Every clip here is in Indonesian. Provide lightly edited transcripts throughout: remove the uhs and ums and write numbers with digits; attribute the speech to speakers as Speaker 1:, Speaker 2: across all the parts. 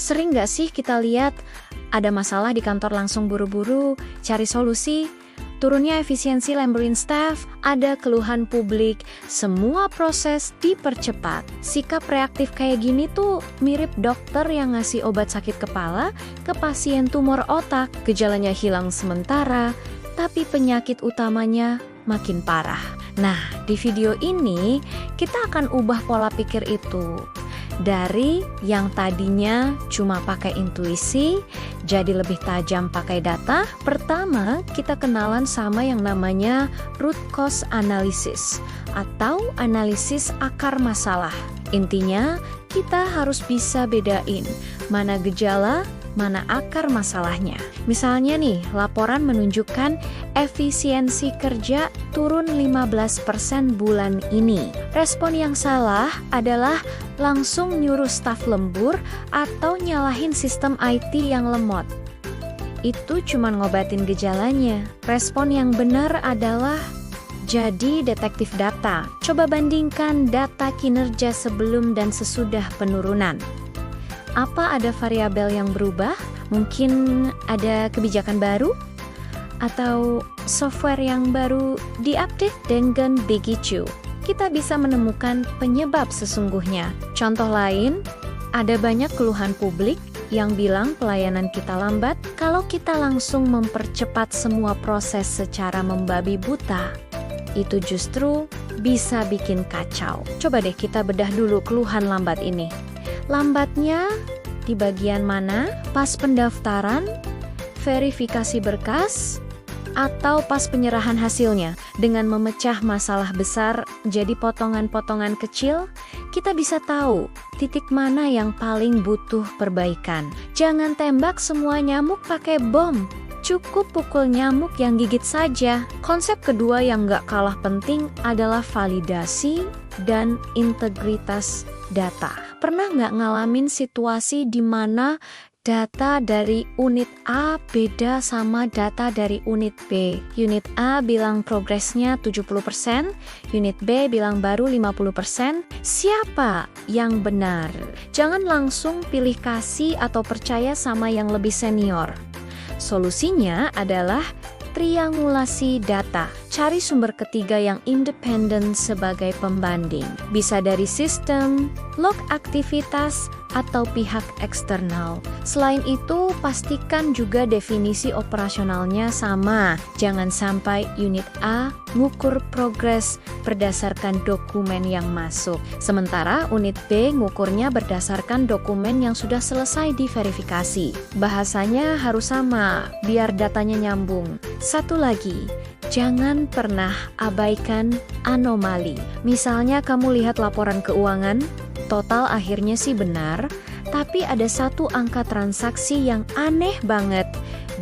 Speaker 1: Sering nggak sih kita lihat ada masalah di kantor langsung buru-buru cari solusi? Turunnya efisiensi laboring staff, ada keluhan publik, semua proses dipercepat. Sikap reaktif kayak gini tuh mirip dokter yang ngasih obat sakit kepala ke pasien tumor otak. Gejalanya hilang sementara, tapi penyakit utamanya makin parah. Nah, di video ini kita akan ubah pola pikir itu. Dari yang tadinya cuma pakai intuisi, jadi lebih tajam pakai data. Pertama, kita kenalan sama yang namanya root cause analysis atau analisis akar masalah. Intinya, kita harus bisa bedain mana gejala, mana akar masalahnya. Misalnya nih, laporan menunjukkan efisiensi kerja turun 15% bulan ini. Respon yang salah adalah langsung nyuruh staf lembur atau nyalahin sistem IT yang lemot. Itu cuma ngobatin gejalanya. Respon yang benar adalah jadi detektif data. Coba bandingkan data kinerja sebelum dan sesudah penurunan. Apa ada variabel yang berubah? Mungkin ada kebijakan baru? Atau software yang baru diupdate? Dengan begitu, kita bisa menemukan penyebab sesungguhnya. Contoh lain, ada banyak keluhan publik yang bilang pelayanan kita lambat. Kalau kita langsung mempercepat semua proses secara membabi buta, itu justru bisa bikin kacau. Coba deh kita bedah dulu keluhan lambat ini. Lambatnya di bagian mana? Pas pendaftaran, verifikasi berkas, atau pas penyerahan hasilnya? Dengan memecah masalah besar jadi potongan-potongan kecil, kita bisa tahu titik mana yang paling butuh perbaikan. Jangan tembak semua nyamuk pakai bom. Cukup pukul nyamuk yang gigit saja. Konsep kedua yang gak kalah penting adalah validasi dan integritas data. Pernah nggak ngalamin situasi di mana data dari unit A beda sama data dari unit B? Unit A bilang progresnya 70%, unit B bilang baru 50%. Siapa yang benar? Jangan langsung pilih kasih atau percaya sama yang lebih senior. Solusinya adalah triangulasi data. Cari sumber ketiga yang independen sebagai pembanding. Bisa dari sistem, log aktivitas, atau pihak eksternal. Selain itu, pastikan juga definisi operasionalnya sama. Jangan sampai unit A ngukur progres berdasarkan dokumen yang masuk. Sementara unit B ngukurnya berdasarkan dokumen yang sudah selesai diverifikasi. Bahasanya harus sama, biar datanya nyambung. Satu lagi, jangan pernah abaikan anomali. Misalnya kamu lihat laporan keuangan, total akhirnya sih benar, tapi ada satu angka transaksi yang aneh banget,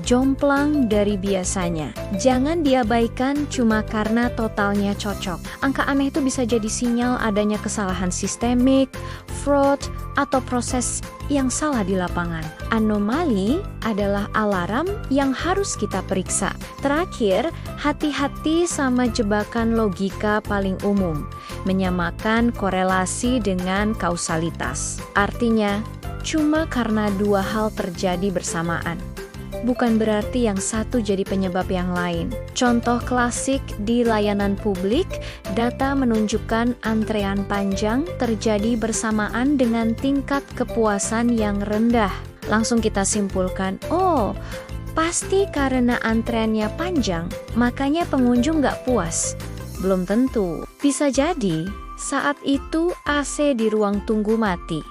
Speaker 1: jomplang dari biasanya. Jangan diabaikan cuma karena totalnya cocok. Angka aneh itu bisa jadi sinyal adanya kesalahan sistemik, fraud, atau proses yang salah di lapangan. Anomali adalah alarm yang harus kita periksa. Terakhir, hati-hati sama jebakan logika paling umum, menyamakan korelasi dengan kausalitas. Artinya, cuma karena dua hal terjadi bersamaan, bukan berarti yang satu jadi penyebab yang lain. Contoh klasik di layanan publik, data menunjukkan antrean panjang terjadi bersamaan dengan tingkat kepuasan yang rendah. Langsung kita simpulkan, oh, pasti karena antreannya panjang, makanya pengunjung nggak puas. Belum tentu. Bisa jadi, saat itu AC di ruang tunggu mati.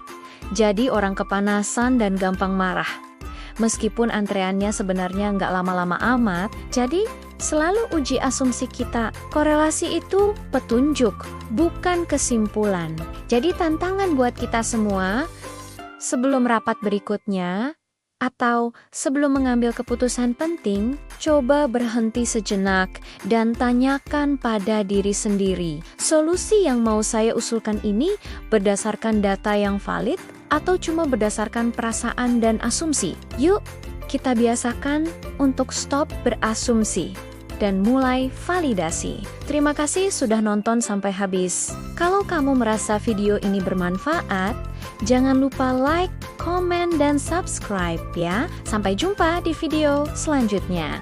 Speaker 1: Jadi orang kepanasan dan gampang marah. Meskipun antreannya sebenarnya nggak lama-lama amat, jadi selalu uji asumsi kita. Korelasi itu petunjuk, bukan kesimpulan. Jadi tantangan buat kita semua, sebelum rapat berikutnya, atau sebelum mengambil keputusan penting, coba berhenti sejenak dan tanyakan pada diri sendiri. Solusi yang mau saya usulkan ini berdasarkan data yang valid atau cuma berdasarkan perasaan dan asumsi? Yuk, kita biasakan untuk stop berasumsi dan mulai validasi. Terima kasih sudah nonton sampai habis. Kalau kamu merasa video ini bermanfaat, Jangan lupa like, komen, dan subscribe ya. Sampai jumpa di video selanjutnya.